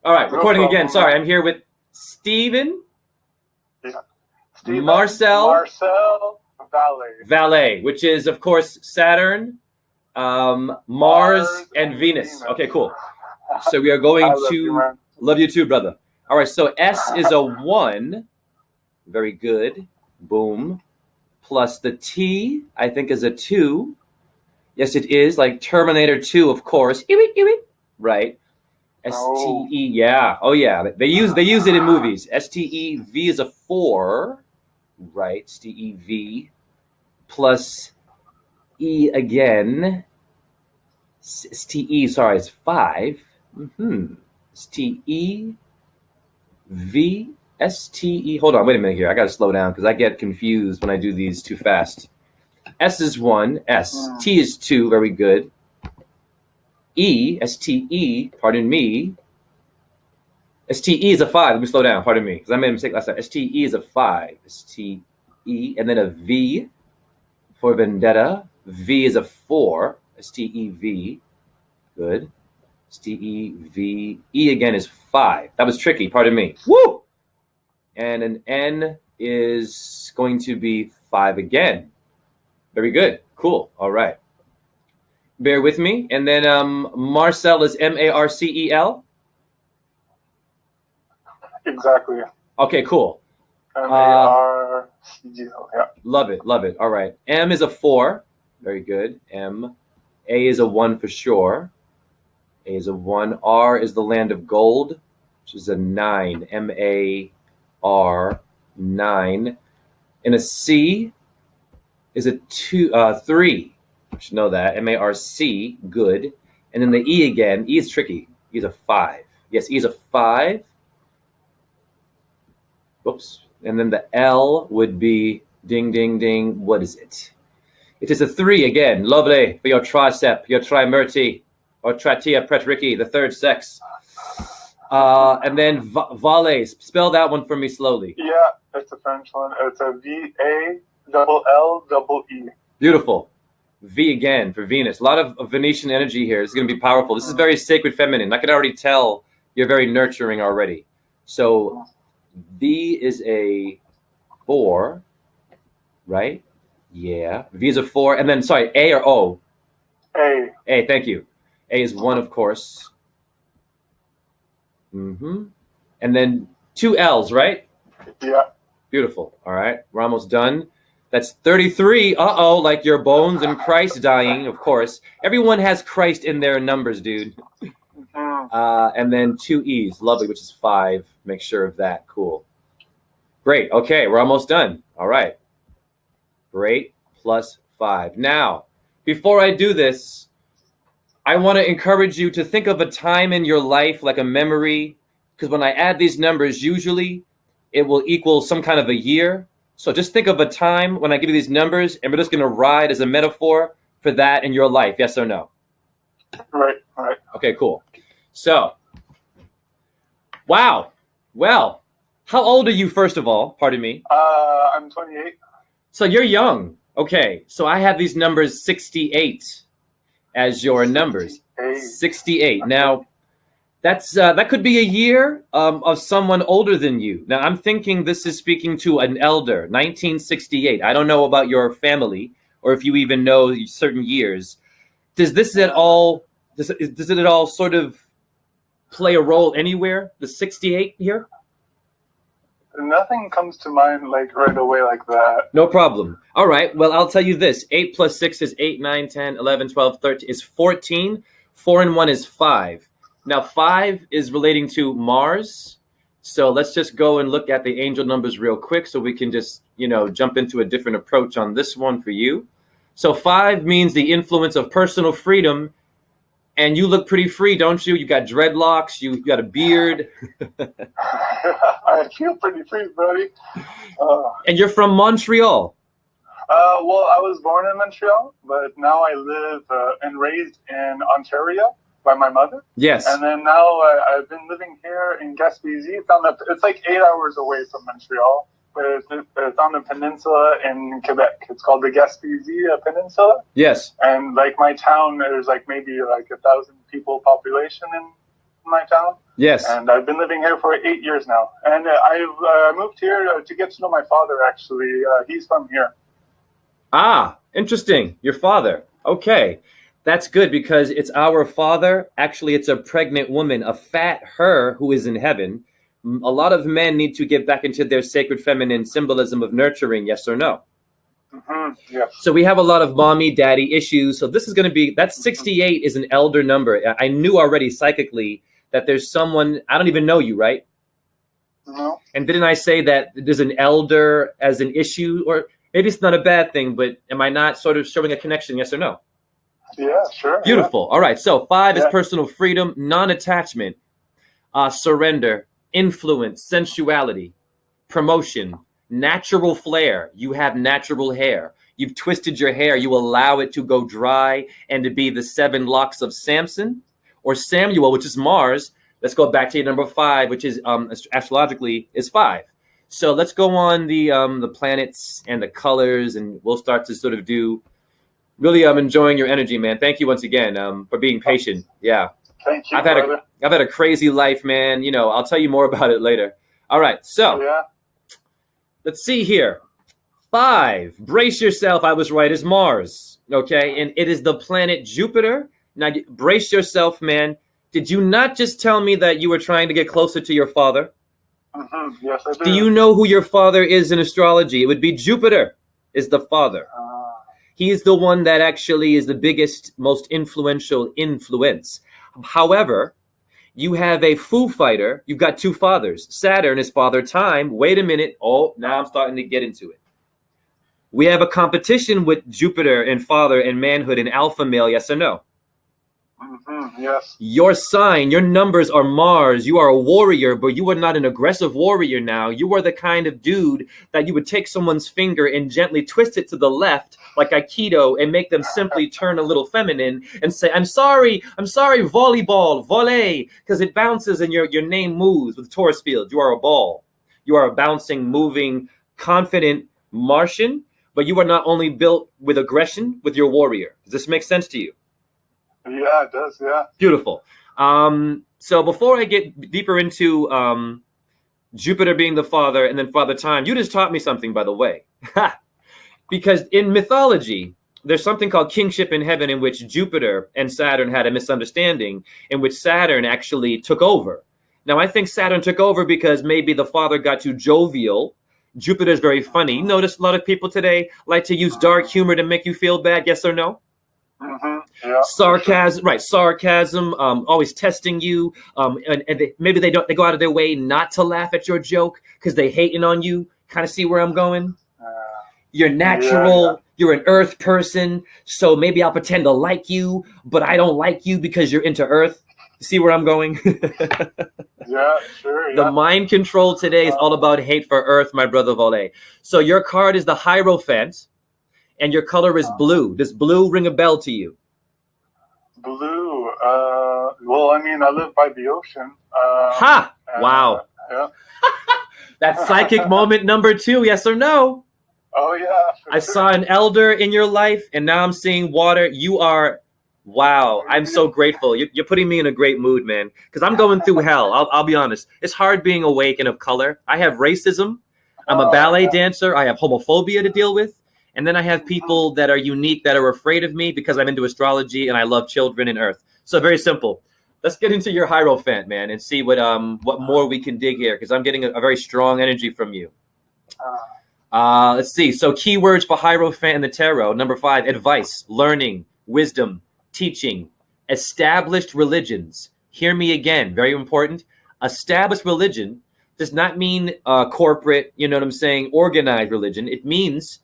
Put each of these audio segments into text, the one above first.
All right, No recording problem, again. Sorry, man. I'm here with Steven, Yeah. Steven, Marcel, Valet, which is, of course, Saturn, Mars, and Venus. Okay, cool. So we are I going love you, to... man. Love you too, brother. All right, so S is a 1. Very good. Boom. Plus the T, I think, is a 2. Yes, it is. Like Terminator 2, of course. Right. STE, yeah. Oh, yeah. They use it in movies. STEV is a 4. Right. STEV. Plus E again. STE, sorry, it's 5. STE. V S T E. Hold on, wait a minute here. I gotta slow down because I get confused when I do these too fast. S is 1. S. T is 2. Very good. E. STE. Pardon me. STE is a 5. Let me slow down. Pardon me because I made a mistake last time. STE is a 5. STE. And then a V for vendetta. V is a 4. STEV. Good. STEV. E again is 5. That was tricky. Pardon me. Woo! And an N is going to be 5 again. Very good. Cool. All right. Bear with me. And then Marcel is Marcel. Exactly. Okay, cool. Marcel. Yeah. Love it. Love it. All right. M is a 4. Very good. M. A is a 1 for sure. A is a 1. R is the land of gold, which is a 9. MAR 9. And a C is a 3. You should know that. MARC, good. And then the E again. E is tricky. E is a 5. Yes, E is a 5. Whoops. And then the L would be ding, ding, ding. What is it? It is a 3 again. Lovely for your tricep, your trimurti, or tritia pretrici, the third sex. And then Valet. Spell that one for me slowly. Yeah, it's a French one. It's a VALLEE. Beautiful. V again for Venus. A lot of Venetian energy here. This is going to be powerful. This is very sacred feminine. I can already tell you're very nurturing already. So V is a 4, right? Yeah. V is a 4. And then, sorry, A or O? A. A, thank you. A is 1, of course. And then 2 L's, right? Yeah. Beautiful. All right. We're almost done. That's 33. Uh-oh, like your bones and Christ dying, of course. Everyone has Christ in their numbers, dude. And then 2 E's, lovely, which is 5. Make sure of that. Cool. Great. Okay, we're almost done. All right. Great. Plus 5. Now, before I do this, I want to encourage you to think of a time in your life, like a memory, because when I add these numbers, usually it will equal some kind of a year. So just think of a time when I give you these numbers, and we're just going to ride as a metaphor for that in your life. Yes or no? Right. Okay, cool. So, wow. Well, how old are you, first of all? Pardon me. I'm 28. So you're young. Okay, so I have these numbers 68 as your numbers. 68. Now, that could be a year of someone older than you. Now, I'm thinking this is speaking to an elder, 1968. I don't know about your family or if you even know certain years. Does this at all, does it at all sort of play a role anywhere, the 68 here? Nothing comes to mind like right away like that. No problem. All right. Well, I'll tell you this. 8 plus 6 is 8, 9, 10, 11, 12, 13 is 14. 4 and 1 is 5. Now, 5 is relating to Mars. So let's just go and look at the angel numbers real quick so we can just, jump into a different approach on this one for you. So 5 means the influence of personal freedom. And you look pretty free, don't you? You got dreadlocks. You got a beard. I feel pretty free, buddy. And you're from Montreal. Well, I was born in Montreal, but now I live and raised in Ontario by my mother. Yes. And then now I've been living here in Gaspésie. It's like 8 hours away from Montreal, but it's on the peninsula in Quebec. It's called the Gaspésie Peninsula. Yes. And like my town, there's like maybe like 1,000 people population in my town. Yes. And I've been living here for 8 years now. And I've moved here to get to know my father, actually. He's from here. Ah, interesting. Your father. Okay. That's good because it's our father. Actually, it's a pregnant woman, a fat her who is in heaven. A lot of men need to get back into their sacred feminine symbolism of nurturing, yes or no? Yes. So we have a lot of mommy daddy issues. So this is going to be, that 68 is an elder number. I knew already psychically that there's someone, I don't even know you, right? No. And didn't I say that there's an elder as an issue? Or maybe it's not a bad thing, but am I not sort of showing a connection, yes or no? Yeah, sure. Beautiful. Yeah. All right. So 5 is Yeah. personal freedom, non-attachment, surrender, influence, sensuality, promotion, natural flair. You have natural hair. You've twisted your hair. You allow it to go dry and to be the 7 locks of Samson or Samuel, which is Mars. Let's go back to your number 5, which is astrologically is 5. So let's go on the planets and the colors, and we'll start to sort of do. Really, I'm enjoying your energy, man. Thank you once again for being patient. Yeah. Thank you, I've brother. had a crazy life, man. You know, I'll tell you more about it later. All right. So Yeah. let's see here. 5. Brace yourself. I was right. Is Mars. Okay. And it is the planet Jupiter. Now, brace yourself, man. Did you not just tell me that you were trying to get closer to your father? Yes, I do. Do you know who your father is in astrology? It would be Jupiter is the father. He is the one that actually is the biggest, most influential influence. However, you have a Foo Fighter. You've got 2 fathers. Saturn is father time. Wait a minute. Oh, now I'm starting to get into it. We have a competition with Jupiter and father and manhood and alpha male, yes or no? Yes. Your sign, your numbers are Mars. You are a warrior, but you are not an aggressive warrior now. You are the kind of dude that you would take someone's finger and gently twist it to the left, like Aikido, and make them simply turn a little feminine and say, I'm sorry, volleyball, volley, because it bounces and your name moves with Taurus field. You are a ball. You are a bouncing, moving, confident Martian, but you are not only built with aggression, with your warrior. Does this make sense to you? Yeah, it does. Yeah. Beautiful. So before I get deeper into Jupiter being the father and then father time, you just taught me something, by the way. Because in mythology, there's something called kingship in heaven, in which Jupiter and Saturn had a misunderstanding, in which Saturn actually took over. Now, I think Saturn took over because maybe the father got too jovial. Jupiter is very funny. You notice a lot of people today like to use dark humor to make you feel bad, yes or no? Yeah, sarcasm, right? Sarcasm, always testing you, and maybe they go out of their way not to laugh at your joke because they hating on you. Kind of see where I'm going? You're natural. Yeah. You're an Earth person, so maybe I'll pretend to like you, but I don't like you because you're into Earth. See where I'm going? Yeah, sure. The mind control today is all about hate for Earth, my brother Volley. So your card is the Hierophant, and your color is blue. Does blue ring a bell to you? Blue. Well, I mean, I live by the ocean. Ha! Wow. Yeah. That psychic moment number 2, yes or no? Oh, yeah. I saw an elder in your life, and now I'm seeing water. You are, wow. I'm so grateful. You're putting me in a great mood, man, because I'm going through hell. I'll be honest. It's hard being awake and of color. I have racism. I'm a ballet dancer. I have homophobia to deal with. And then I have people that are unique, that are afraid of me because I'm into astrology and I love children and Earth. So very simple. Let's get into your Hierophant, man, and see what more we can dig here, because I'm getting a very strong energy from you. Let's see. So keywords for Hierophant in the tarot. Number 5, advice, learning, wisdom, teaching, established religions. Hear me again. Very important. Established religion does not mean corporate, you know what I'm saying, organized religion. It means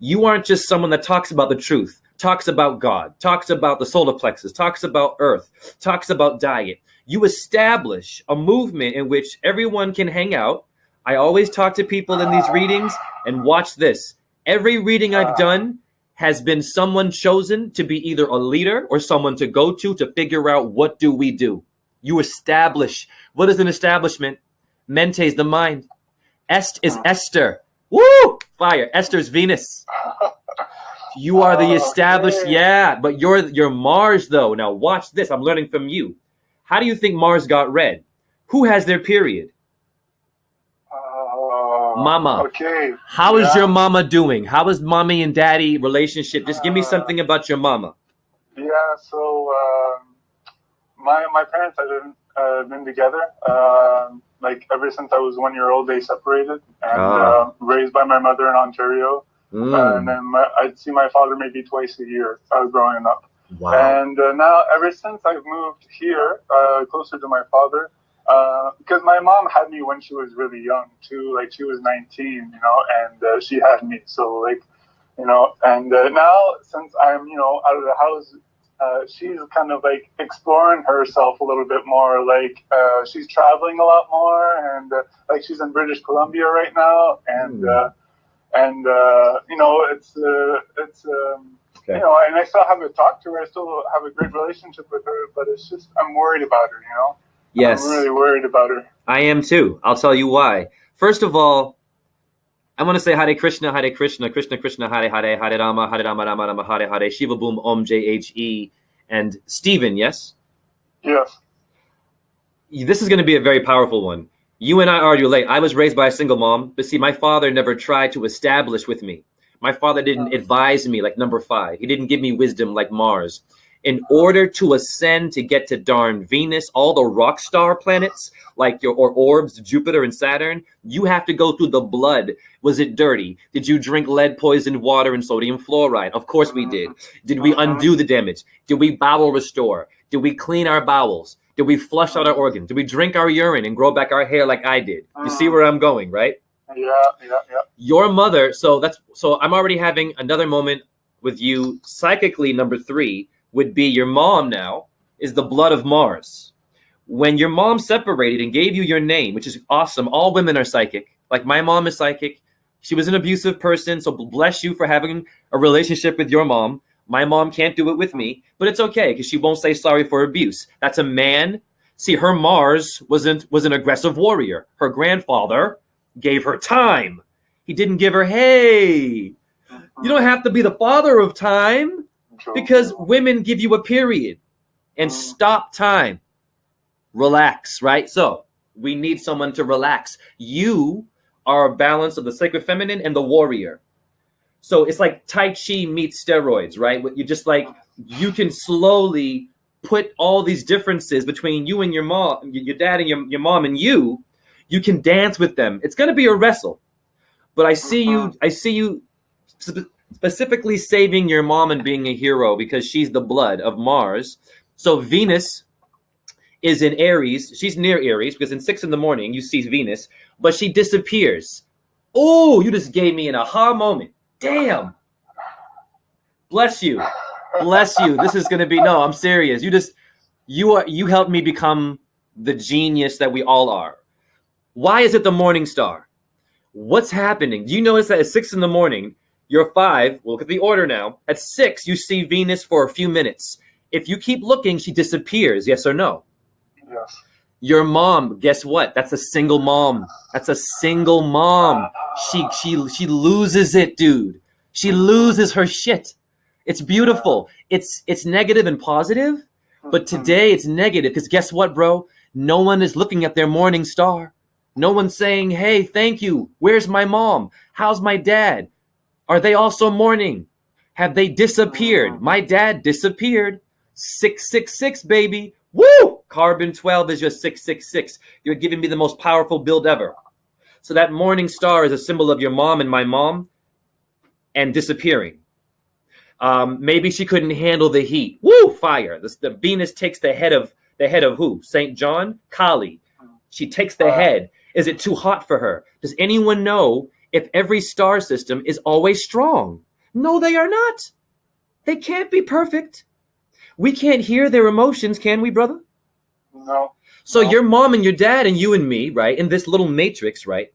you aren't just someone that talks about the truth, talks about God, talks about the solar plexus, talks about Earth, talks about diet. You establish a movement in which everyone can hang out. I always talk to people in these readings, and watch this. Every reading I've done has been someone chosen to be either a leader or someone to go to figure out what do we do. You establish. What is an establishment? Mente is the mind. Est is Esther. Woo! Fire. Esther's Venus. You are the established, yeah, but you're Mars, though. Now watch this. I'm learning from you. How do you think Mars got red? Who has their period? Mama. Okay. How is your mama doing? How is mommy and daddy relationship? Just give me something about your mama. Yeah, so my parents have been together. Like ever since I was 1 year old, they separated and raised by my mother in Ontario. And then I'd see my father maybe twice a year growing up. Wow. And now, ever since I've moved here, closer to my father, because my mom had me when she was really young too, like she was 19, you know, and she had me. So like, you know, and now since I'm, you know, out of the house, she's kind of like exploring herself a little bit more. Like she's traveling a lot more, and like she's in British Columbia right now, and you know, it's okay. You know, and I still haven't talked to her. I still have a great relationship with her, but it's just I'm worried about her. You know. Yes. I'm really worried about her. I am too. I'll tell you why. First of all, I want to say Hare Krishna, Krishna Krishna, Hare Hare, Hare Rama, Rama Rama, Hare Hare, Shiva Boom, Om JHE, and Stephen, yes? Yes. This is going to be a very powerful one. You and I are relate. I was raised by a single mom, but see, my father never tried to establish with me. My father didn't advise me like number 5. He didn't give me wisdom like Mars. In order to ascend to get to darn Venus, all the rock star planets, like or orbs, Jupiter and Saturn, you have to go through the blood. Was it dirty? Did you drink lead poisoned water and sodium fluoride? Of course we did. Did we undo the damage? Did we bowel restore? Did we clean our bowels? Did we flush out our organs? Did we drink our urine and grow back our hair like I did? You see where I'm going, right? Yeah. Your mother, so I'm already having another moment with you. Psychically, number 3 would be your mom now is the blood of Mars. When your mom separated and gave you your name, which is awesome. All women are psychic. Like my mom is psychic. She was an abusive person. So bless you for having a relationship with your mom. My mom can't do it with me, but it's okay because she won't say sorry for abuse. That's a man. See, her Mars was an aggressive warrior. Her grandfather gave her time. He didn't give her, hey, you don't have to be the father of time. Because women give you a period and stop time. Relax, right? So we need someone to relax. You are a balance of the sacred feminine and the warrior. So it's like Tai Chi meets steroids, right? You just like, you can slowly put all these differences between you and your mom, your dad and your mom and you can dance with them. It's going to be a wrestle. But I see you specifically saving your mom and being a hero because she's the blood of Mars. So Venus is in Aries. She's near Aries because in 6 a.m. you see Venus, but she disappears. Oh, you just gave me an aha moment. Damn. Bless you. Bless you. This is going to be, no, I'm serious. You helped me become the genius that we all are. Why is it the morning star? What's happening? Do you notice that at 6 a.m, you're 5, we'll look at the order now. At 6, you see Venus for a few minutes. If you keep looking, she disappears, yes or no? Yes. Your mom, guess what? That's a single mom. That's a single mom. She loses it, dude. She loses her shit. It's beautiful. It's negative and positive, but today it's negative because guess what, bro? No one is looking at their morning star. No one's saying, hey, thank you. Where's my mom? How's my dad? Are they also mourning? Have they disappeared? My dad disappeared. 666, baby. Woo! Carbon 12 is your 666. You're giving me the most powerful build ever. So that morning star is a symbol of your mom and my mom and disappearing. Maybe she couldn't handle the heat. Woo! Fire. The Venus takes the head of who? St. John? Kali. She takes the head. Is it too hot for her? Does anyone know if every star system is always strong? No, they are not. They can't be perfect. We can't hear their emotions, can we, brother? No. So your mom and your dad and you and me, right, in this little matrix, right?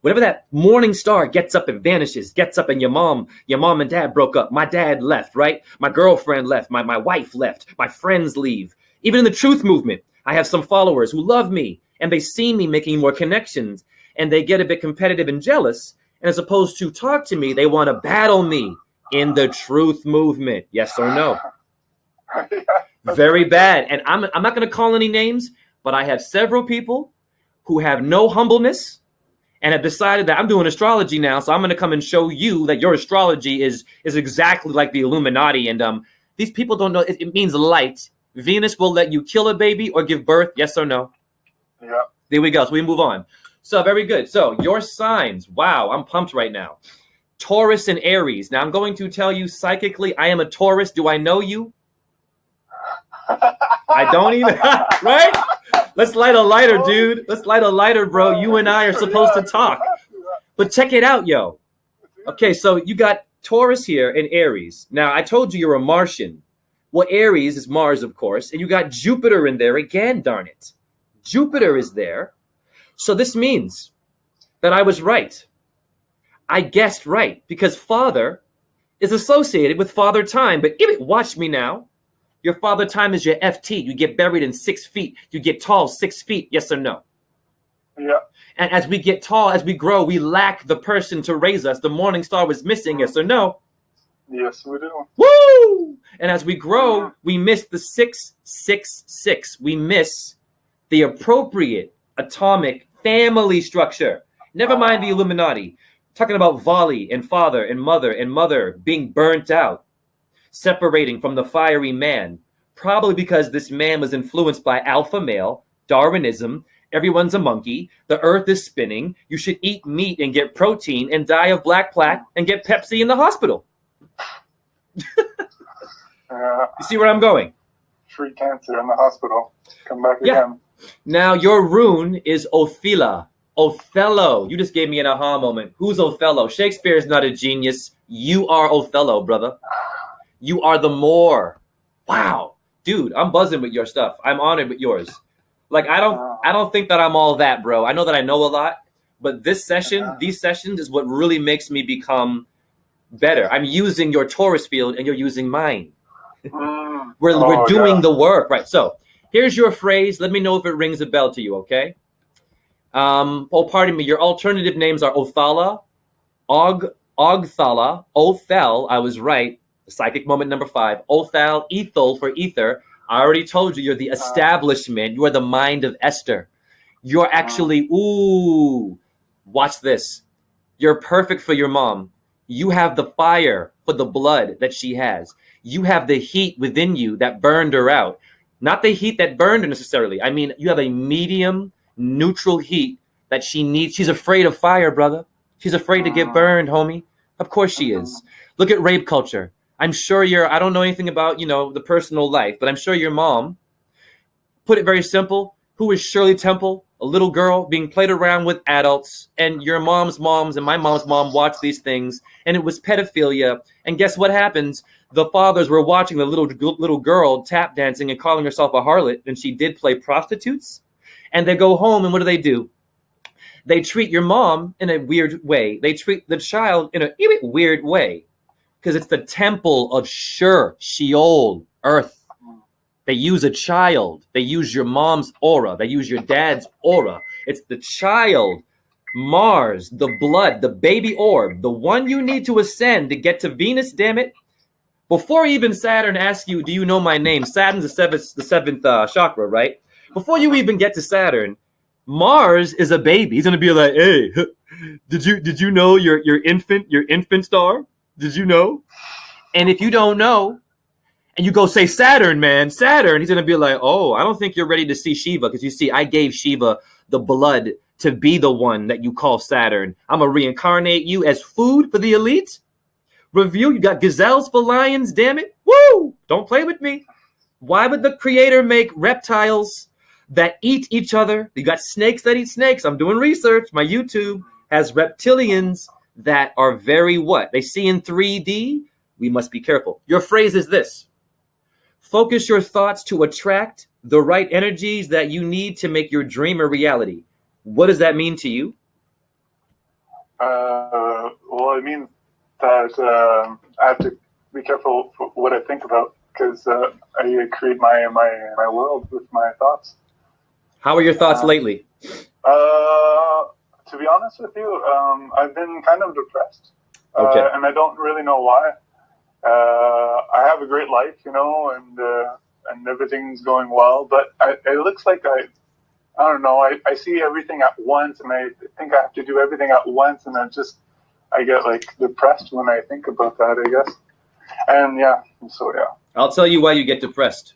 Whenever that morning star gets up and vanishes, gets up and your mom and dad broke up. My dad left, right? My girlfriend left. My wife left. My friends leave. Even in the truth movement, I have some followers who love me and they see me making more connections and they get a bit competitive and jealous. And as opposed to talk to me, they want to battle me in the truth movement. Yes or no? Very bad. And I'm not going to call any names, but I have several people who have no humbleness and have decided that I'm doing astrology now, so I'm going to come and show you that your astrology is exactly like the Illuminati. And these people don't know. It means light. Venus will let you kill a baby or give birth, yes or no? Yeah. There we go. So we move on. So very good. So your signs. Wow, I'm pumped right now. Taurus and Aries. Now I'm going to tell you psychically, I am a Taurus. Do I know you? I don't even. Right? Let's light a lighter, dude. Let's light a lighter, bro. You and I are supposed to talk. But check it out, yo. Okay, so you got Taurus here and Aries. Now, I told you you're a Martian. Well, Aries is Mars, of course. And you got Jupiter in there again, darn it. Jupiter is there. So this means that I was right. I guessed right because father is associated with father time. But watch me now. Your father time is your FT. You get buried in 6 feet. You get tall 6 feet. Yes or no? Yeah. And as we get tall, as we grow, we lack the person to raise us. The morning star was missing. Yes or no? Yes, we do. Woo! And as we grow, we miss the 666. We miss the appropriate atomic family structure. Never mind the Illuminati. Talking about Vali and father and mother being burnt out, separating from the fiery man, probably because this man was influenced by alpha male, Darwinism, everyone's a monkey, the earth is spinning, you should eat meat and get protein and die of black plaque and get Pepsi in the hospital. You see where I'm going? Free cancer in the hospital. Come back again. Now your rune is Ophila. Othello. You just gave me an aha moment. Who's Othello? Shakespeare is not a genius. You are Othello, brother. You are the Moor. Wow. Dude, I'm buzzing with your stuff. I'm honored with yours. Like, I don't think that I'm all that, bro. I know that I know a lot, but these sessions is what really makes me become better. I'm using your Taurus field and you're using mine. We're doing the work. Right. So here's your phrase. Let me know if it rings a bell to you, okay? Pardon me. Your alternative names are Othala, Ogthala, Othel. I was right. Psychic moment number 5. Othal, Ethel for ether. I already told you you're the establishment. You are the mind of Esther. You're actually, watch this. You're perfect for your mom. You have the fire for the blood that she has. You have the heat within you that burned her out. Not the heat that burned her necessarily. I mean, you have a medium, neutral heat that she needs. She's afraid of fire, brother. She's afraid to get burned, homie. Of course she is. Look at rape culture. I'm sure I don't know anything about, the personal life, but I'm sure your mom, put it very simple, who is Shirley Temple, a little girl being played around with adults, and your mom's moms and my mom's mom watched these things, and it was pedophilia. And guess what happens? The fathers were watching the little girl tap dancing and calling herself a harlot, and she did play prostitutes. And they go home, and what do? They treat your mom in a weird way. They treat the child in a weird way. Because it's the temple of Sheol, earth. They use a child. They use your mom's aura. They use your dad's aura. It's the child, Mars, the blood, the baby orb, the one you need to ascend to get to Venus, damn it. Before even Saturn asks you, do you know my name? Saturn's the seventh chakra, right? Before you even get to Saturn, Mars is a baby. He's going to be like, hey, did you know your infant star? Did you know? And if you don't know, and you go say Saturn, man, Saturn, he's going to be like, oh, I don't think you're ready to see Shiva. Because you see, I gave Shiva the blood to be the one that you call Saturn. I'm going to reincarnate you as food for the elite. Review, you got gazelles for lions, damn it. Woo! Don't play with me. Why would the creator make reptiles that eat each other? You got snakes that eat snakes. I'm doing research. My YouTube has reptilians that are very what? They see in 3D. We must be careful. Your phrase is this. Focus your thoughts to attract the right energies that you need to make your dream a reality. What does that mean to you? Well, it means that I have to be careful what I think about because I create my world with my thoughts. How are your thoughts lately? To be honest with you, I've been kind of depressed, okay. And I don't really know why. I have a great life, and everything's going well, but it looks like I don't know. I see everything at once, and I think I have to do everything at once, and I get like depressed when I think about that, I guess. And yeah, so yeah. I'll tell you why you get depressed.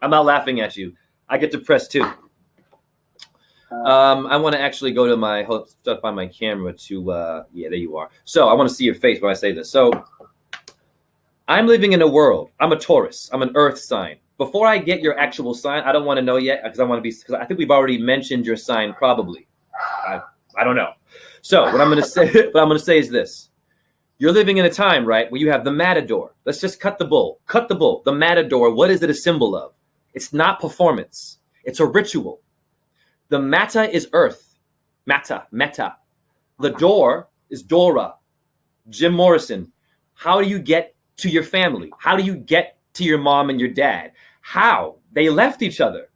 I'm not laughing at you. I get depressed too. I want to actually go to my, find my camera to, yeah, there you are. So I want to see your face when I say this. So I'm living in a world. I'm a Taurus. I'm an earth sign. Before I get your actual sign, I don't want to know yet because because I think we've already mentioned your sign probably. I don't know. So what I'm going to say is this. You're living in a time, right, where you have the matador. Let's just cut the bull. Cut the bull. The matador, what is it a symbol of? It's not performance. It's a ritual. The mata is earth. Mata. The door is Dora. Jim Morrison. How do you get to your family? How do you get to your mom and your dad? How? They left each other,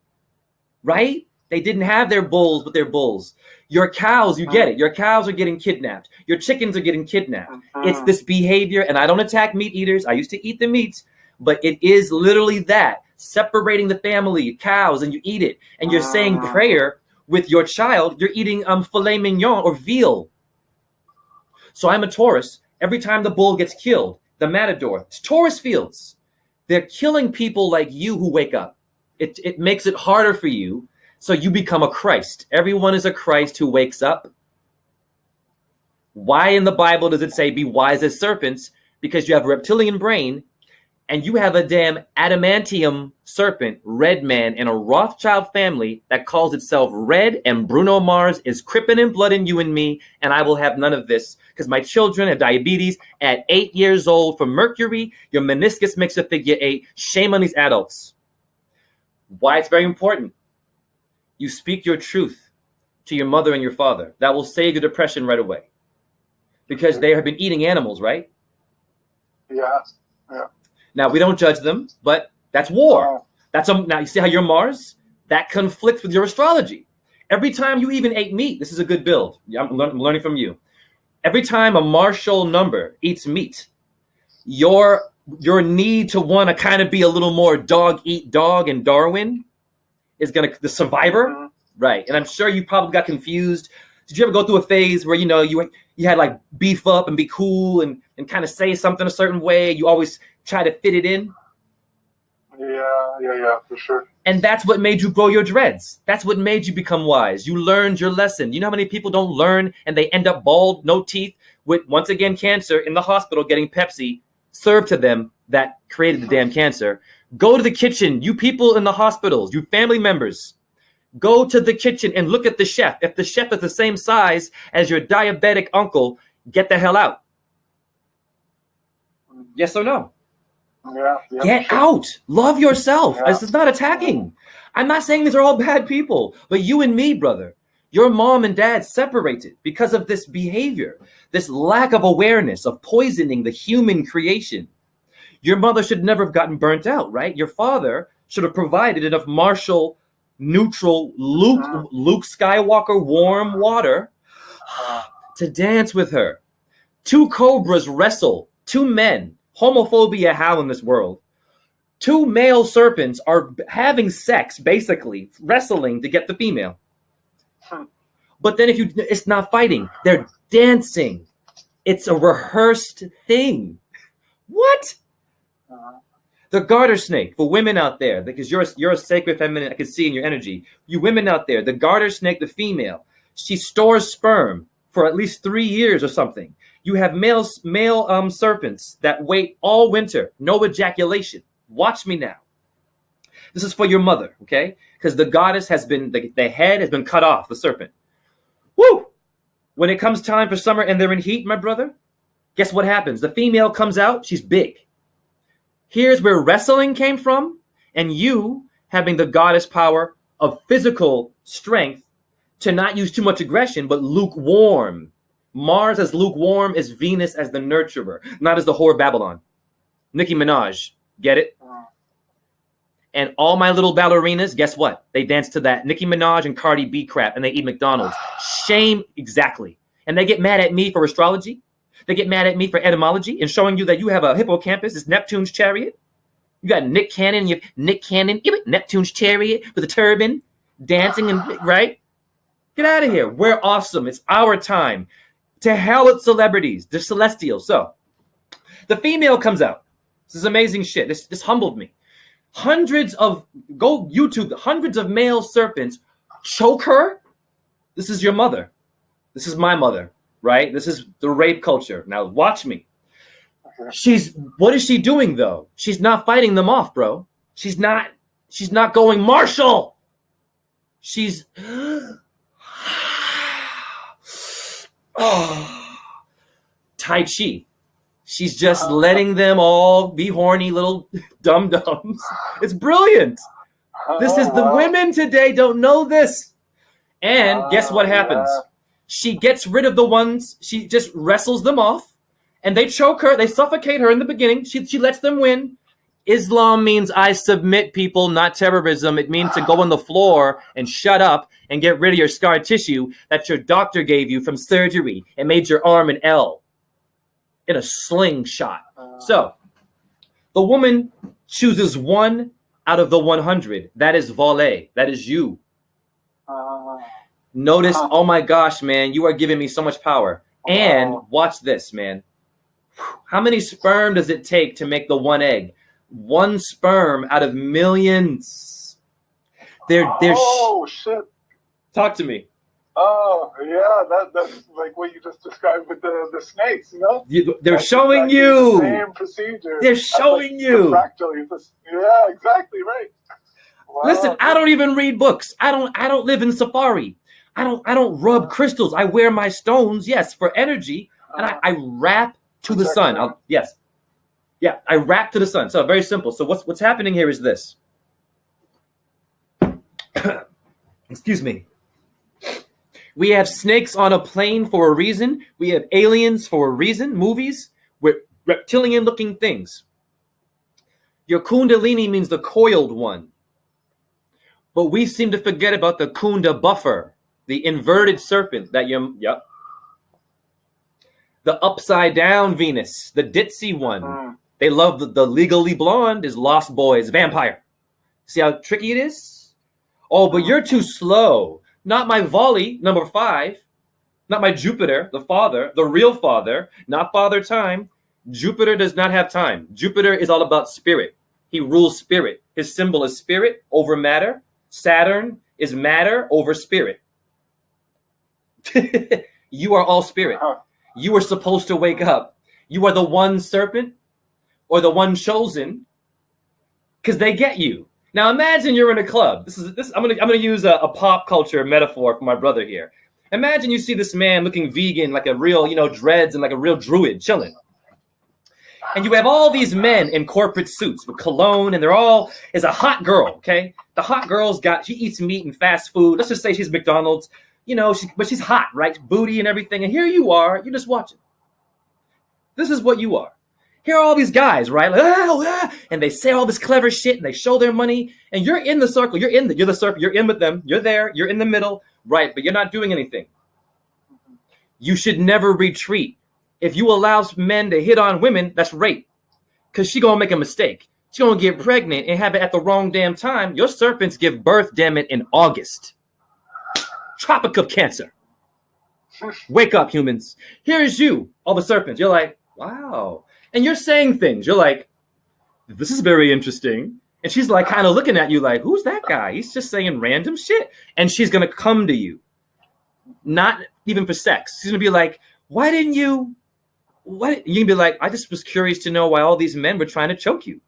right? They didn't have their bulls, but their bulls. Your cows, you get it. Your cows are getting kidnapped. Your chickens are getting kidnapped. It's this behavior, and I don't attack meat eaters. I used to eat the meat, but it is literally that, separating the family, cows, and you eat it. And you're saying prayer with your child. You're eating filet mignon or veal. So I'm a Taurus. Every time the bull gets killed, the matador, it's Taurus fields. They're killing people like you who wake up. It makes it harder for you. So you become a Christ. Everyone is a Christ who wakes up. Why in the Bible does it say be wise as serpents? Because you have a reptilian brain and you have a damn adamantium serpent, red man, in a Rothschild family that calls itself red, and Bruno Mars is kryptonite blood in you and me, and I will have none of this because my children have diabetes at 8 years old from mercury. Your meniscus makes a figure 8. Shame on these adults. Why it's very important. You speak your truth to your mother and your father. That will save your depression right away. Because they have been eating animals, right? Yeah. Now, we don't judge them, but that's war. Now, you see how you're Mars? That conflicts with your astrology. Every time you even ate meat, this is a good build. I'm learning from you. Every time a Marshall number eats meat, your need to want to kind of be a little more dog eat dog and Darwin is the survivor, right? And I'm sure you probably got confused. Did you ever go through a phase where you had like beef up and be cool and kind of say something a certain way? You always try to fit it in. Yeah, for sure. And that's what made you grow your dreads. That's what made you become wise. You learned your lesson. You know how many people don't learn and they end up bald, no teeth, with once again cancer in the hospital getting Pepsi served to them that created the damn cancer. Go to the kitchen, you people in the hospitals, you family members. Go to the kitchen and look at the chef. If the chef is the same size as your diabetic uncle, get the hell out. Yes or no? Yeah, get out. Love yourself. Yeah. This is not attacking. I'm not saying these are all bad people, but you and me, brother, your mom and dad separated because of this behavior, this lack of awareness of poisoning the human creation. Your mother should never have gotten burnt out, right? Your father should have provided enough Marshall, neutral, Luke Skywalker warm water to dance with her. 2 cobras wrestle, 2 men. Homophobia, how in this world? 2 male serpents are having sex, basically, wrestling to get the female. But then it's not fighting. They're dancing. It's a rehearsed thing. What? The garter snake, for women out there, because you're a sacred feminine, I can see in your energy. You women out there, the garter snake, the female, she stores sperm for at least 3 years or something. You have male serpents that wait all winter, no ejaculation. Watch me now. This is for your mother, okay? Because the goddess has been, the head has been cut off, the serpent. Woo! When it comes time for summer and they're in heat, my brother, guess what happens? The female comes out, she's big. Here's where wrestling came from, and you having the goddess power of physical strength to not use too much aggression, but lukewarm. Mars as lukewarm is Venus as the nurturer, not as the whore of Babylon. Nicki Minaj, get it? And all my little ballerinas, guess what? They dance to that Nicki Minaj and Cardi B crap, and they eat McDonald's. Shame, exactly. And they get mad at me for astrology. They get mad at me for etymology and showing you that you have a hippocampus, it's Neptune's chariot. You got Nick Cannon, Neptune's chariot with a turban. dancing and right? Get out of here. We're awesome. It's our time. To hell with celebrities. They're celestial. So the female comes out. This is amazing shit. This humbled me. Go YouTube, hundreds of male serpents choke her. This is your mother. This is my mother, right? This is the rape culture. Now watch me. What is she doing though? She's not fighting them off, bro. She's not going martial. She's Tai Chi. She's just letting them all be horny little dum-dums. It's brilliant. This is the women today don't know this. And guess what happens? Yeah. She gets rid of the ones, she just wrestles them off, and they choke her, they suffocate her in the beginning. She lets them win. Islam means I submit, people, not terrorism. It means to go on the floor and shut up and get rid of your scar tissue that your doctor gave you from surgery and made your arm an L in a slingshot. So the woman chooses 1 out of the 100. That is volley. That is you. Notice, oh my gosh, man, you are giving me so much power. And watch this, man. How many sperm does it take to make the 1 egg? 1 sperm out of millions. Shit. Talk to me. Oh, yeah, that's like what you just described with the snakes, you know? They're showing exactly you. The same procedure. They're showing you. Yeah, exactly right. Wow. Listen, I don't even read books. I don't live in safari. I don't rub crystals. I wear my stones, yes, for energy, and I rap to the sun. Yes. Yeah, I rap to the sun. So very simple. So what's happening here is this. Excuse me. We have snakes on a plane for a reason. We have aliens for a reason. Movies with reptilian-looking things. Your kundalini means the coiled one. But we seem to forget about the kunda buffer, the inverted serpent that yep. The upside down Venus, the ditzy one. They love the legally blonde is Lost Boys, vampire. See how tricky it is? Oh, but you're too slow. Not my volley, number 5. Not my Jupiter, the father, the real father, not father time. Jupiter does not have time. Jupiter is all about spirit. He rules spirit. His symbol is spirit over matter. Saturn is matter over spirit. You are all spirit. You are supposed to wake up. You are the one serpent or the one chosen because they get you. Now imagine you're in a club. I'm gonna use a pop culture metaphor for my brother here. Imagine you see this man looking vegan, like a real, dreads and like a real druid chilling. And you have all these men in corporate suits with cologne, and is a hot girl, okay? The hot girl's she eats meat and fast food. Let's just say she's McDonald's, but she's hot, right? Booty and everything. And here you are, you're just watching. This is what you are. Here are all these guys, right? Like, and they say all this clever shit, and they show their money, and you're in the circle. You're the circle. You're in with them. You're there. You're in the middle, right? But you're not doing anything. You should never retreat. If you allow men to hit on women, that's rape. Because she gonna make a mistake. She gonna get pregnant and have it at the wrong damn time. Your serpents give birth, damn it, in August. Tropic of Cancer. Wake up, humans. Here's you, all the serpents. You're like, wow. And you're saying things. You're like, this is very interesting. And she's like kind of looking at you like, who's that guy? He's just saying random shit. And she's gonna come to you. Not even for sex. She's gonna be like, why didn't you... What? You can be like, I just was curious to know why all these men were trying to choke you.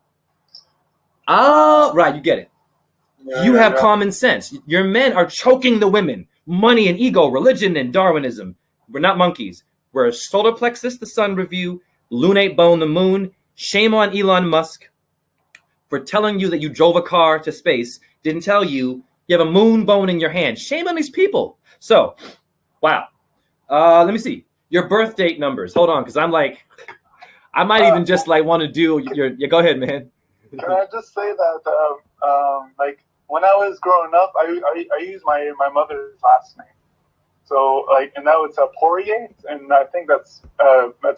Oh, right, you get it. Yeah, you have common sense. Your men are choking the women. Money and ego, religion and Darwinism. We're not monkeys. We're a solar plexus, the sun review, lunate bone, the moon. Shame on Elon Musk for telling you that you drove a car to space. Didn't tell you you have a moon bone in your hand. Shame on these people. So, wow. Let me see. Your birth date numbers. Hold on, because I might even just want to do your. Yeah, go ahead, man. Can I just say that, when I was growing up, I used my mother's last name. So and now it's Poirier, and I think that's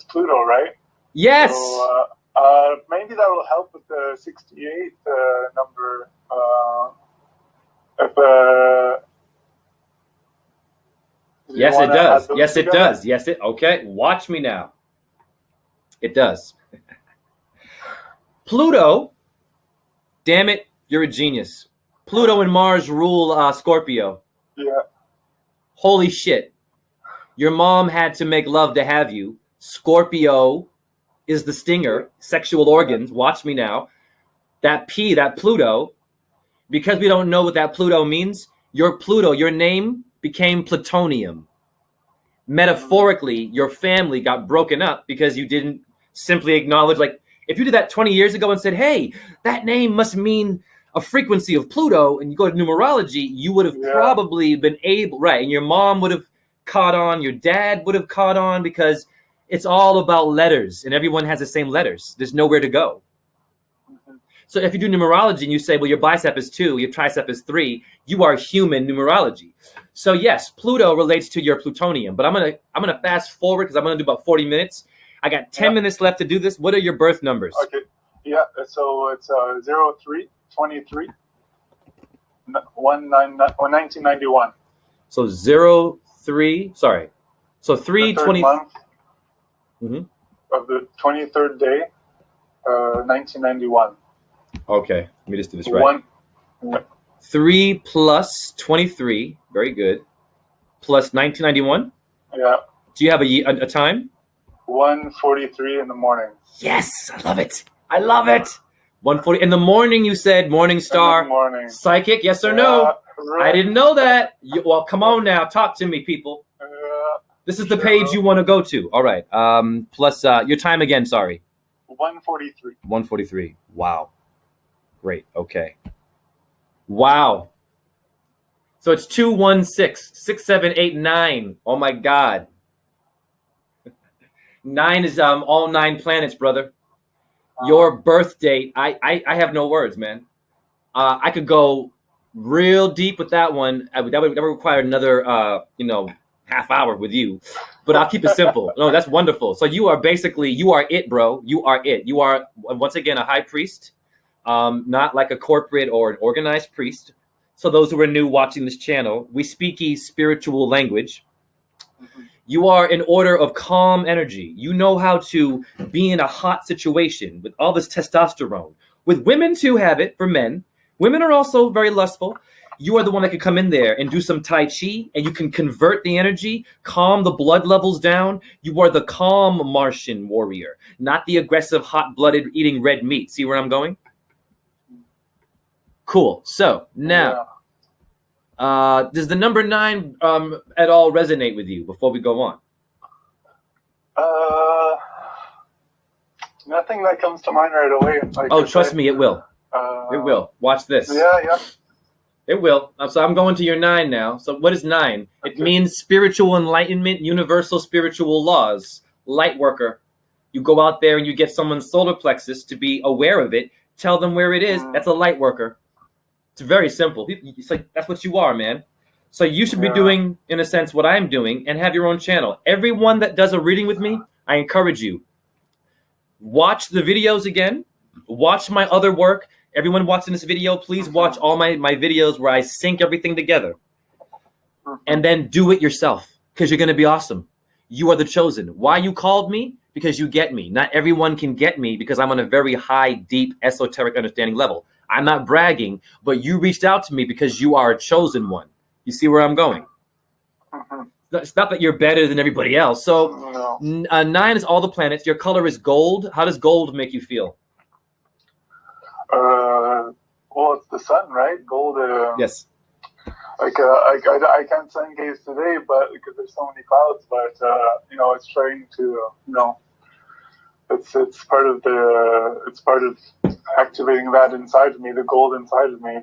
Pluto, right? Yes. So maybe that will help with the 68 number. If Yes, it does. Yes, it does. Yes, it. Okay, watch me now. It does. Pluto. Damn it, you're a genius. Pluto and Mars rule Scorpio. Yeah. Holy shit. Your mom had to make love to have you. Scorpio is the stinger. Sexual organs. Watch me now. That P, that Pluto. Because we don't know what that Pluto means, your Pluto, your name became plutonium. Metaphorically, your family got broken up because you didn't simply acknowledge, like, if you did that 20 years ago and said, hey, that name must mean a frequency of Pluto, and you go to numerology, you would have probably been able, right, and your mom would have caught on, your dad would have caught on, because it's all about letters, and everyone has the same letters. There's nowhere to go. So if you do numerology and you say, well, your bicep is 2, your tricep is 3, you are human numerology. So yes, Pluto relates to your plutonium, but I'm gonna fast forward because I'm gonna do about 40 minutes. I got 10 minutes left to do this. What are your birth numbers? Okay. Yeah. So it's 0323 1991. So 03. Sorry. So 320. month of the 23rd day, 1991. Okay, let me just do this right. 3 plus 23, very good, plus 1991? Yeah. Do you have a time? 1:43 in the morning. Yes, I love it. I love it. 1:40 in the morning, you said, morning star. Morning. Psychic, yes or no? Right. I didn't know that. Well, come on now, talk to me, people. This is the page you want to go to. All right, plus your time again, sorry. 1:43. 1:43, wow. Great. Okay. Wow. So it's 216, 6, 7, 8, 9. Oh my God. 9 is all 9 planets, brother. Your birth date. I have no words, man. I could go real deep with that one. That would require another half hour with you. But I'll keep it simple. No, that's wonderful. So you are it, bro. You are it. You are once again a high priest. Not like a corporate or an organized priest. So those who are new watching this channel, we speak spiritual language. You are an order of calm energy. You know how to be in a hot situation with all this testosterone. With women too have it, for men. Women are also very lustful. You are the one that can come in there and do some Tai Chi, and you can convert the energy, calm the blood levels down. You are the calm Martian warrior, not the aggressive, hot-blooded, eating red meat. See where I'm going? Cool. So now, does the number 9 at all resonate with you before we go on? Nothing that comes to mind right away. Trust me, it will. It will. Watch this. Yeah. It will. So I'm going to your 9 now. So what is 9? It means spiritual enlightenment, universal spiritual laws, light worker. You go out there and you get someone's solar plexus to be aware of it. Tell them where it is. That's a light worker. It's very simple. It's like, that's what you are, man. So you should be doing, in a sense, what I'm doing and have your own channel. Everyone that does a reading with me, I encourage you. Watch the videos again. Watch my other work. Everyone watching this video, please watch all my videos where I sync everything together. And then do it yourself, because you're going to be awesome. You are the chosen. Why you called me? Because you get me. Not everyone can get me because I'm on a very high, deep, esoteric understanding level. I'm not bragging, but you reached out to me because you are a chosen one. You see where I'm going? It's not that you're better than everybody else. So 9 is all the planets. Your color is gold. How does gold make you feel? Well, it's the sun, right? Gold. Yes. Like I can't sun gaze today, but because there's so many clouds. But it's trying to it's part of activating that inside of me, the gold inside of me.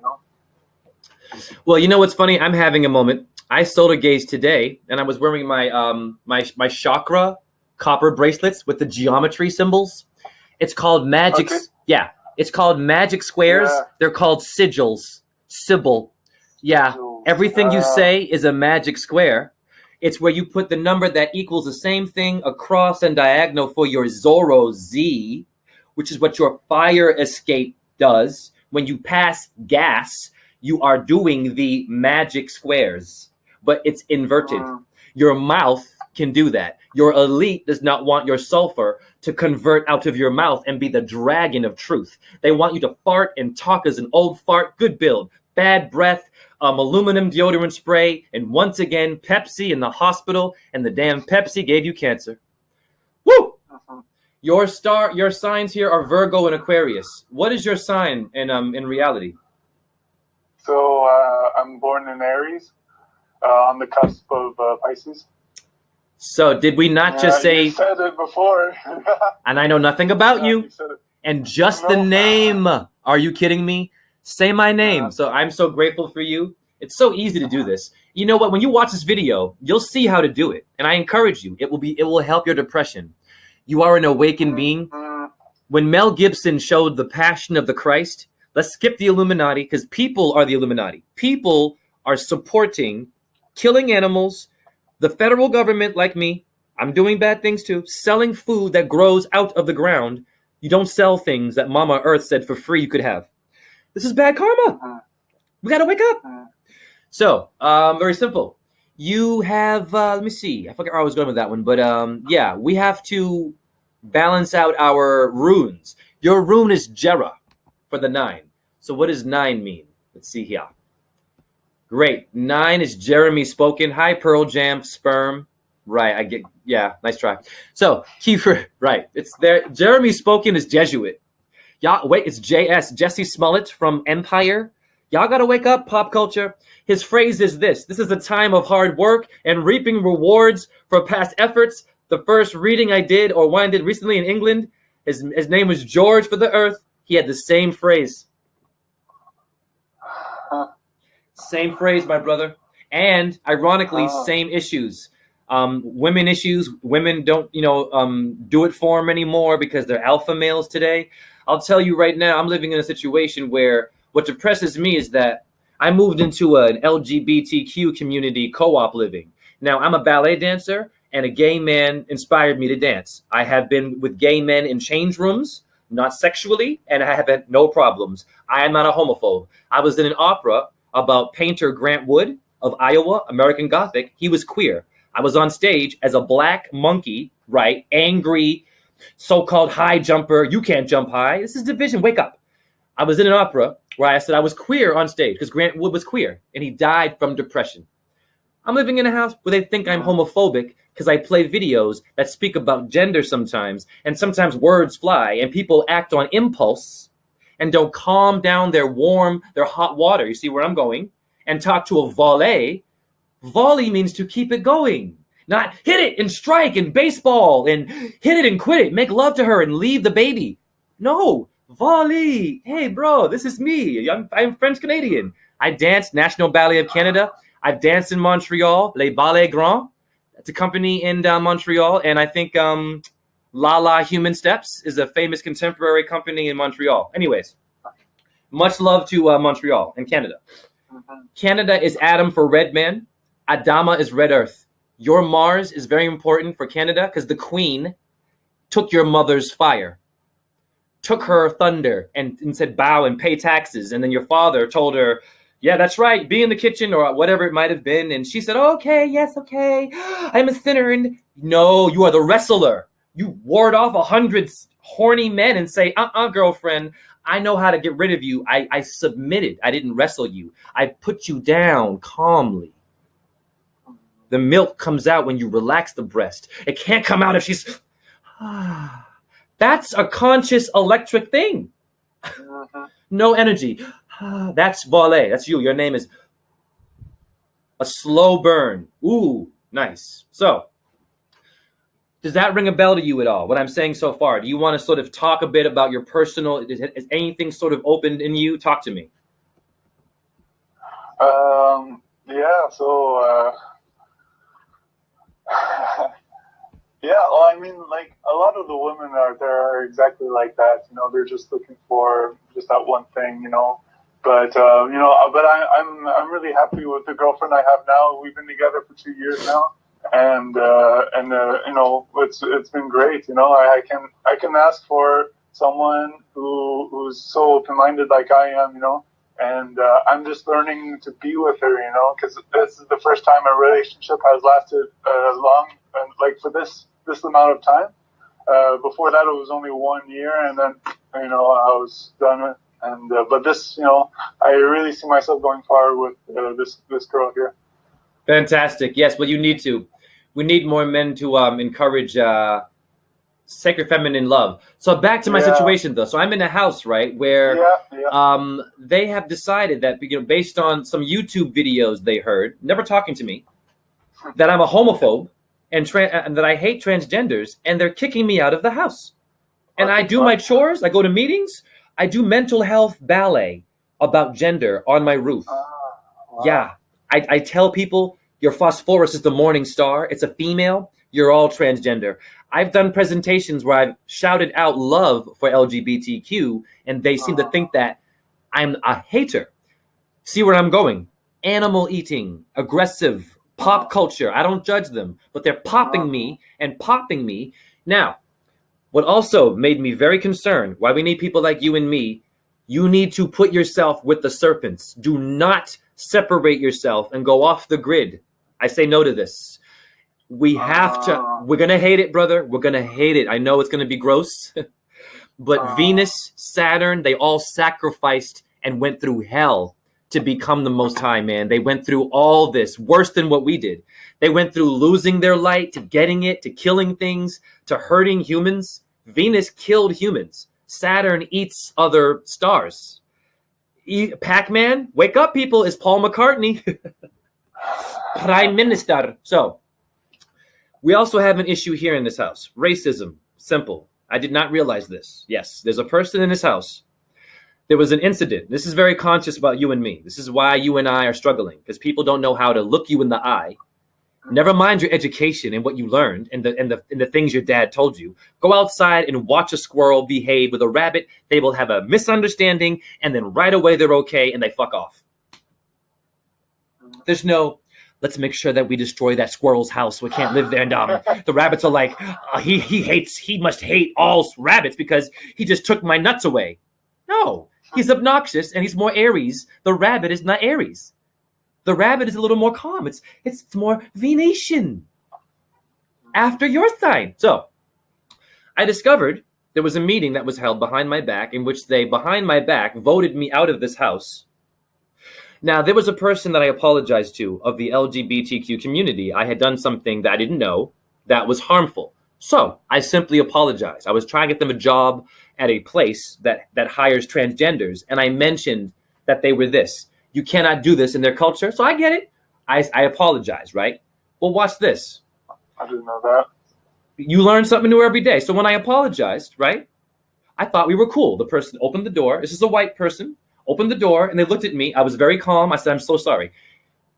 Well, you know what's funny? I'm having a moment. I solar gazed today, and I was wearing my my chakra copper bracelets with the geometry symbols. It's called magic. Okay. Yeah. It's called magic squares. Yeah. They're called sigils. Sybil. Yeah. Everything you say is a magic square. It's where you put the number that equals the same thing across and diagonal for your Zorro Z, which is what your fire escape does. When you pass gas, You are doing the magic squares, but it's inverted. Your mouth can do that. Your elite does not want your sulfur to convert out of your mouth and be the dragon of truth. They want you to fart and talk as an old fart. Good build. Bad breath, aluminum deodorant spray, and once again, Pepsi in the hospital, and the damn Pepsi gave you cancer. Woo! Your signs here are Virgo and Aquarius. What is your sign in reality? So I'm born in Aries, on the cusp of Pisces. So did we not just say? You said it before. And I know nothing about you. And just the name. Are you kidding me? Say my name. So I'm so grateful for you. It's so easy to do this. You know what? When you watch this video, you'll see how to do it. And I encourage you. It will help your depression. You are an awakened being. When Mel Gibson showed the Passion of the Christ, let's skip the Illuminati, because people are the Illuminati. People are supporting killing animals, the federal government, like me. I'm doing bad things too. Selling food that grows out of the ground. You don't sell things that Mama Earth said for free you could have. This is bad karma. We got to wake up. So, very simple. You have, let me see. I forgot where I was going with that one. But yeah, we have to balance out our runes. Your rune is Jera for the 9. So what does 9 mean? Let's see here. Great. 9 is Jeremy spoken. Hi, Pearl Jam, sperm. Right. I get, yeah, nice try. So Kiefer, right. It's there. Jeremy spoken is Jesuit. Y'all, wait, it's JS, Jesse Smollett from Empire. Y'all got to wake up, pop culture. His phrase is this. This is a time of hard work and reaping rewards for past efforts. The first reading I did, or one I did recently in England, his name was George for the Earth. He had the same phrase. Same phrase, my brother. And ironically, same issues. Women issues. Women don't, do it for them anymore because they're alpha males today. I'll tell you right now, I'm living in a situation where what depresses me is that I moved into an LGBTQ community co-op living. Now, I'm a ballet dancer, and a gay man inspired me to dance. I have been with gay men in change rooms, not sexually, and I have had no problems. I am not a homophobe. I was in an opera about painter Grant Wood of Iowa, American Gothic. He was queer. I was on stage as a black monkey, right? Angry, so-called high jumper. You can't jump high. This is division. Wake up. I was in an opera where I said I was queer on stage because Grant Wood was queer, and he died from depression. I'm living in a house where they think I'm homophobic because I play videos that speak about gender sometimes, and sometimes words fly, and people act on impulse and don't calm down their hot water. You see where I'm going? And talk to a volley. Volley means to keep it going, not hit it and strike and baseball and hit it and quit it, make love to her and leave the baby. No, volley. Hey, bro, this is me. I'm French-Canadian. I danced National Ballet of Canada. I've danced in Montreal, Les Ballets Grands. That's a company in Montreal. And I think La La Human Steps is a famous contemporary company in Montreal. Anyways, much love to Montreal and Canada. Canada is Adam for red man. Adama is red earth. Your Mars is very important for Canada because the queen took your mother's fire, took her thunder, and said bow and pay taxes. And then your father told her, yeah, that's right, be in the kitchen or whatever it might have been. And she said, okay, yes, okay, I'm a sinner. And no, you are the wrestler. You ward off 100 horny men and say, girlfriend, I know how to get rid of you. I submitted. I didn't wrestle you. I put you down calmly. The milk comes out when you relax the breast. It can't come out if she's... That's a conscious electric thing. No energy. That's volley. That's you. Your name is a slow burn. Ooh, nice. So, does that ring a bell to you at all, what I'm saying so far? Do you want to sort of talk a bit about your personal... Is anything sort of opened in you? Talk to me. Yeah, so... yeah, well, I mean, like, a lot of the women out there are exactly like that. They're just looking for just that one thing, But but I'm really happy with the girlfriend I have now. We've been together for 2 years now, and it's been great. I can ask for someone who's so open-minded like I am, and I'm just learning to be with her, you know, because this is the first time a relationship has lasted as long, and like for this amount of time. Before that, it was only 1 year, and then, you know, I was done with. And but this, you know, I really see myself going far with this girl here. Fantastic. Yes, well, you need to. We need more men to encourage sacred feminine love. So back to my situation, though. So I'm in a house, right, where they have decided that, you know, based on some YouTube videos they heard, never talking to me, that I'm a homophobe and that I hate transgenders, and they're kicking me out of the house. And I do my chores. I go to meetings. I do mental health ballet about gender on my roof. Wow. Yeah. I tell people, your phosphorus is the morning star. It's a female. You're all transgender. I've done presentations where I've shouted out love for LGBTQ, and they seem to think that I'm a hater. See where I'm going? Animal eating, aggressive, pop culture. I don't judge them, but they're popping me and popping me. Now, what also made me very concerned, why we need people like you and me, you need to put yourself with the serpents. Do not separate yourself and go off the grid. I say no to this. We have to, we're going to hate it, brother. We're going to hate it. I know it's going to be gross, but Venus, Saturn, they all sacrificed and went through hell to become the Most High, man. They went through all this, worse than what we did. They went through losing their light, to getting it, to killing things, to hurting humans. Venus killed humans. Saturn eats other stars. Pac-Man, wake up, people, is Paul McCartney. Prime Minister. So, we also have an issue here in this house. Racism. Simple. I did not realize this. Yes, there's a person in this house. There was an incident. This is very conscious about you and me. This is why you and I are struggling, because people don't know how to look you in the eye. Never mind your education and what you learned and the things your dad told you. Go outside and watch a squirrel behave with a rabbit. They will have a misunderstanding, and then right away they're okay and they fuck off. There's no, let's make sure that we destroy that squirrel's house. We can't live there. And the rabbits are like, he must hate all rabbits because he just took my nuts away. No, he's obnoxious and he's more Aries. The rabbit is not Aries. The rabbit is a little more calm. It's more Venetian. After your sign. So I discovered there was a meeting that was held behind my back in which they, behind my back, voted me out of this house. Now, there was a person that I apologized to of the LGBTQ community. I had done something that I didn't know that was harmful. So I simply apologized. I was trying to get them a job at a place that hires transgenders. And I mentioned that they were this. You cannot do this in their culture. So I get it. I apologize, right? Well, watch this. I didn't know that. You learn something new every day. So when I apologized, right, I thought we were cool. The person opened the door. This is a white person. Opened the door, and they looked at me. I was very calm. I said, I'm so sorry.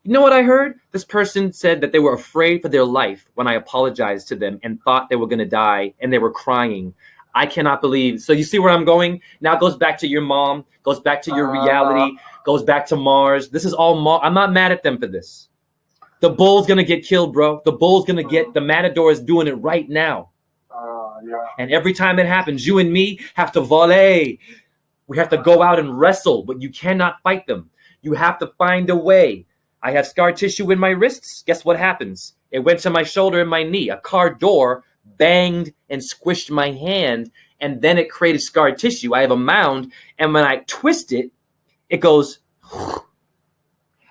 You know what I heard? This person said that they were afraid for their life when I apologized to them and thought they were going to die, and they were crying. I cannot believe. So you see where I'm going? Now it goes back to your mom, goes back to your reality, goes back to Mars. This is all I'm not mad at them for this. The bull's going to get killed, bro. The bull's going to get, the matador is doing it right now. Yeah. And every time it happens, you and me have to volley. We have to go out and wrestle, but you cannot fight them. You have to find a way. I have scar tissue in my wrists. Guess what happens? It went to my shoulder and my knee. A car door banged and squished my hand, and then it created scar tissue. I have a mound, and when I twist it, it goes.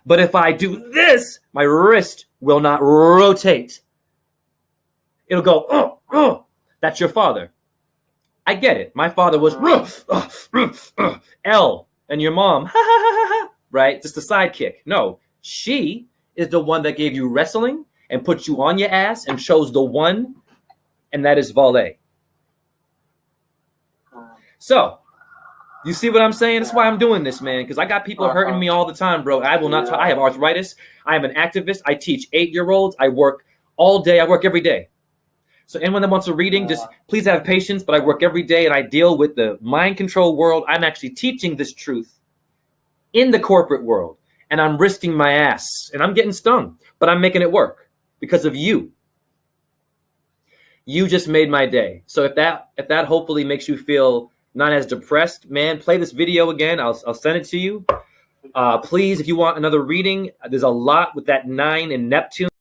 But if I do this, my wrist will not rotate. It'll go, That's your father. I get it. My father was L, and your mom, right? Just a sidekick. No, she is the one that gave you wrestling and put you on your ass and chose the one, and that is valet. So, you see what I'm saying? That's why I'm doing this, man, because I got people hurting me all the time, bro. I will not talk. I have arthritis. I am an activist. I teach 8-year-olds. I work all day. I work every day. So anyone that wants a reading, just please have patience, but I work every day and I deal with the mind control world. I'm actually teaching this truth in the corporate world, and I'm risking my ass, and I'm getting stung, but I'm making it work because of you. You just made my day. So if that hopefully makes you feel not as depressed, man, play this video again. I'll send it to you. Please, if you want another reading, there's a lot with that 9 in Neptune.